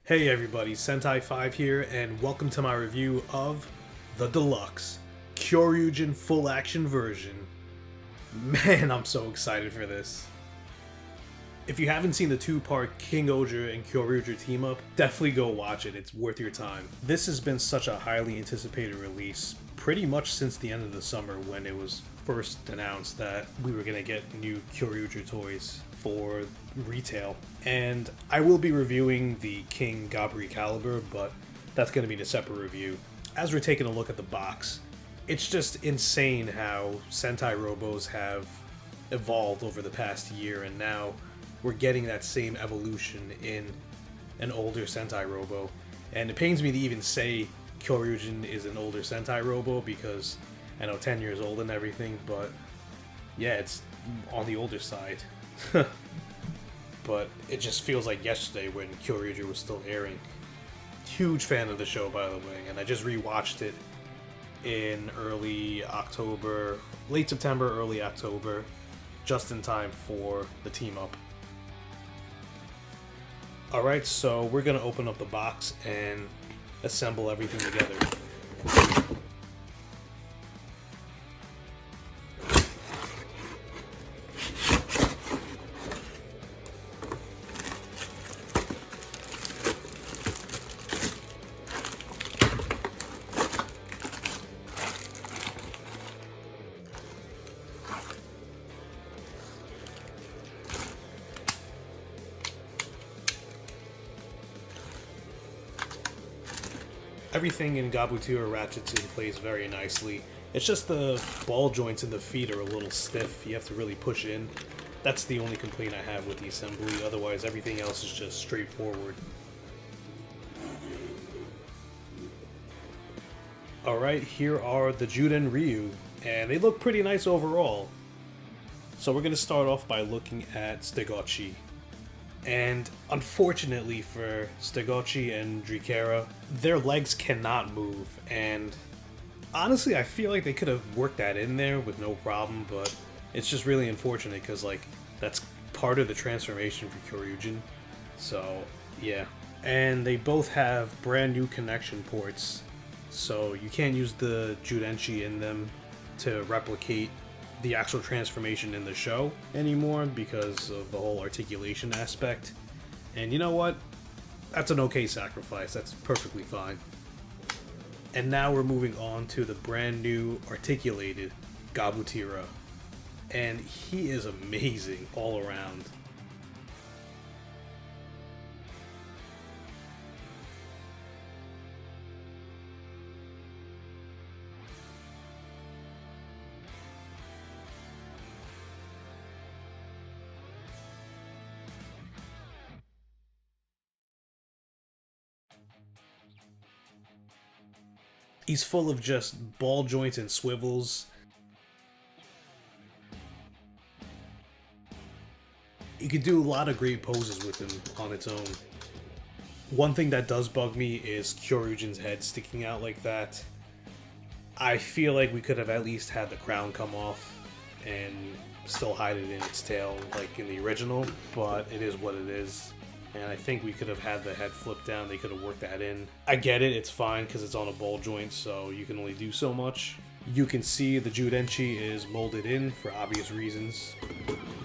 Hey everybody, Sentai 5 here, and welcome to my review of the Deluxe Kyoryuzin Full Action version. Man, I'm so excited for this. If you haven't seen the two-part King-ohger and Kyoryuger team-up, definitely go watch it, it's worth your time. This has been such a highly anticipated release, pretty much since the end of the summer when it was first announced that we were going to get new Kyoryuger toys for retail. And I will be reviewing the king-ohger caliber, but that's going to be in a separate review. As we're taking a look at the box, it's just insane how Sentai Robos have evolved over the past year, and now we're getting that same evolution in an older Sentai Robo. And it pains me to even say Kyoryuzin is an older Sentai Robo because I know 10 years old and everything, but yeah, it's on the older side. But it just feels like yesterday when Kyoryuger was still airing. Huge fan of the show, by the way, and I just rewatched it in early October, late September, early October, just in time for the team up. Alright, so we're gonna open up the box and assemble everything together. Everything in Gabutura ratchets in place very nicely. It's just the ball joints in the feet are a little stiff. You have to really push in. That's the only complaint I have with the assembly. Otherwise, everything else is just straightforward. Alright, here are the Zyudenryu, and they look pretty nice overall. So we're going to start off by looking at Stegotchi. And unfortunately for Stegotchi and Drikera, their legs cannot move, and honestly I feel like they could have worked that in there with no problem, but it's just really unfortunate because like that's part of the transformation for Kyoryuzin. So yeah, and they both have brand new connection ports, so you can't use the Zyudenryu in them to replicate the actual transformation in the show anymore because of the whole articulation aspect. And you know what? That's an okay sacrifice. That's perfectly fine. And now we're moving on to the brand new articulated Gabutura. And he is amazing all around. He's full of just ball joints and swivels. You could do a lot of great poses with him on its own. One thing that does bug me is Kyoryuzin's head sticking out like that. I feel like we could have at least had the crown come off and still hide it in its tail like in the original, but it is what it is. And I think we could have had the head flip down. They could have worked that in. I get it, it's fine because it's on a ball joint, so you can only do so much. You can see the Zyudenryu is molded in for obvious reasons.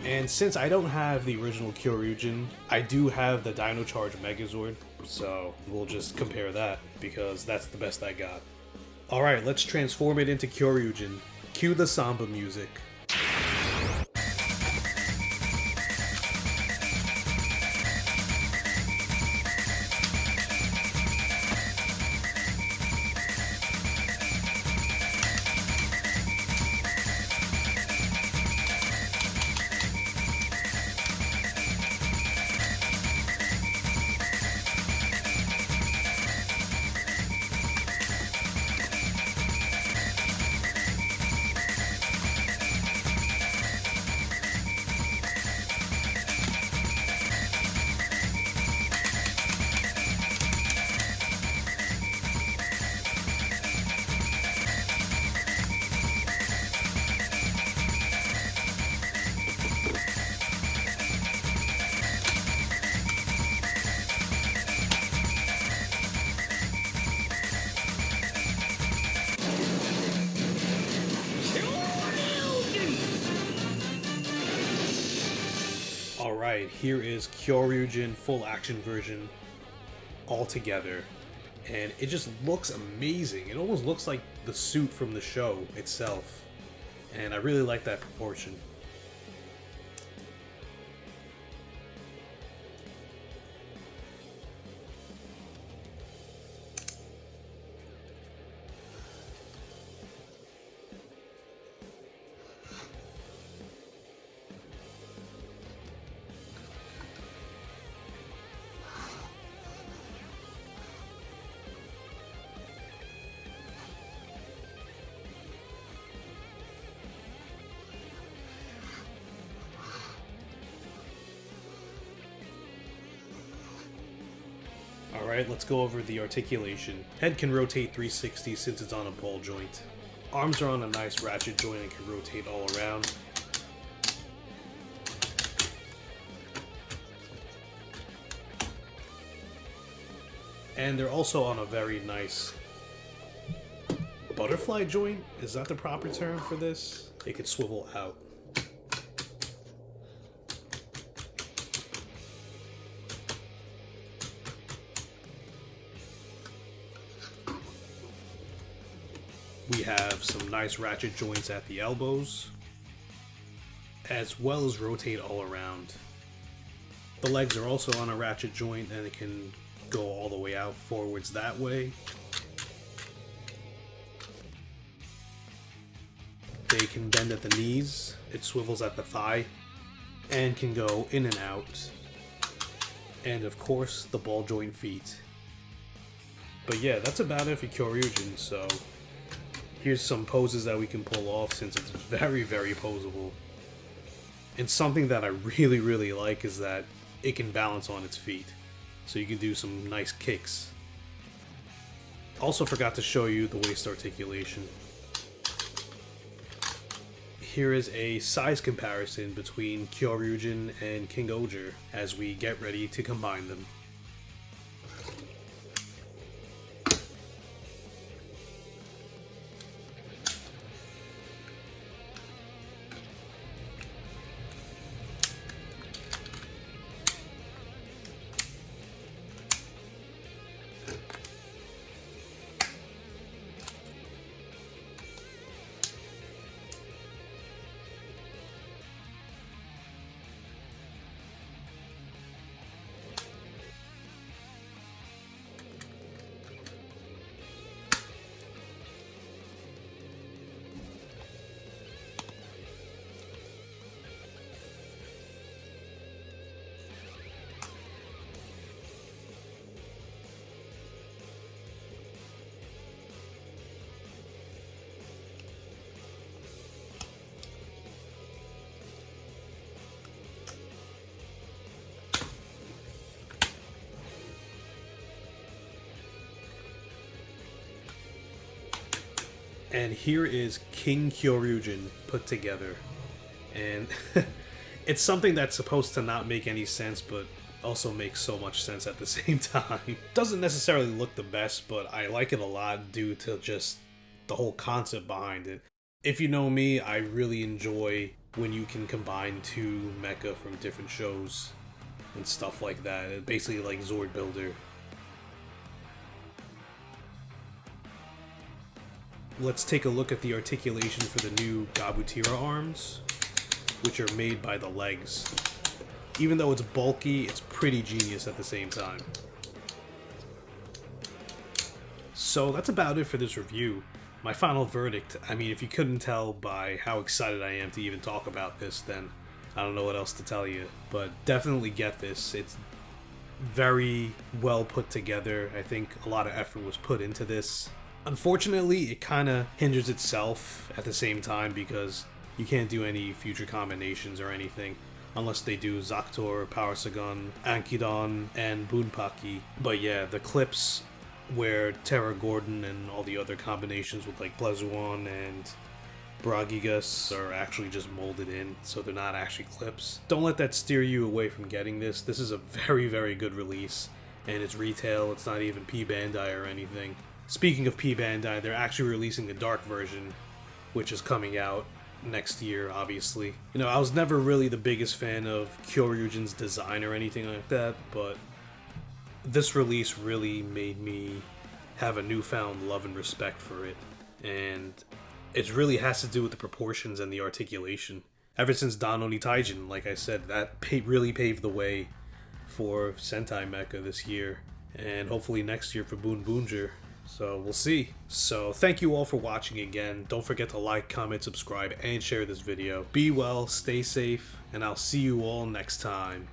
And since I don't have the original Kyoryuzin, I do have the Dino Charge Megazord, so we'll just compare that because that's the best I got. Alright, let's transform it into Kyoryuzin. Cue the samba music. Alright, here is Kyoryuzin Full Action Version all together. And it just looks amazing. It almost looks like the suit from the show itself. And I really like that proportion. Alright, let's go over the articulation. Head can rotate 360 since it's on a ball joint. Arms are on a nice ratchet joint and can rotate all around. And they're also on a very nice butterfly joint. Is that the proper term for this? It could swivel out. We have some nice ratchet joints at the elbows, as well as rotate all around. The legs are also on a ratchet joint and it can go all the way out forwards that way. They can bend at the knees, it swivels at the thigh, and can go in and out. And of course, the ball joint feet. But yeah, that's about it for Kyoryuzin, so here's some poses that we can pull off since it's very, very posable. And something that I really like is that it can balance on its feet. So you can do some nice kicks. Also forgot to show you the waist articulation. Here is a size comparison between Kyoryuzin and king-ohger as we get ready to combine them. And here is King Kyoryugen put together. And it's something that's supposed to not make any sense, but also makes so much sense at the same time. Doesn't necessarily look the best, but I like it a lot due to just the whole concept behind it. If you know me, I really enjoy when you can combine two mecha from different shows and stuff like that. It's basically like Zord Builder. Let's take a look at the articulation for the new Gabutira arms, which are made by the legs. Even though it's bulky, it's pretty genius at the same time. So that's about it for this review. My final verdict, I mean, if you couldn't tell by how excited I am to even talk about this, then I don't know what else to tell you. But definitely get this. It's very well put together. I think a lot of effort was put into this. Unfortunately, it kind of hinders itself at the same time because you can't do any future combinations or anything unless they do Zaktor, Power Sagan, Ankidon, and Bunpaki. But yeah, the clips where Terra Gordon and all the other combinations with like Plezuan and Bragigas are actually just molded in, so they're not actually clips. Don't let that steer you away from getting this. This is a very good release, and it's retail, it's not even P Bandai or anything. Speaking of P Bandai, they're actually releasing the dark version, which is coming out next year, obviously. You know, I was never really the biggest fan of Kyoryuzin's design or anything like that, but this release really made me have a newfound love and respect for it. And it really has to do with the proportions and the articulation. Ever since Dan Oni Taijin, like I said, that really paved the way for Sentai Mecha this year, and hopefully next year for Boon Boonjer. So we'll see. So thank you all for watching again. Don't forget to like, comment, subscribe, and share this video. Be well, stay safe, and I'll see you all next time.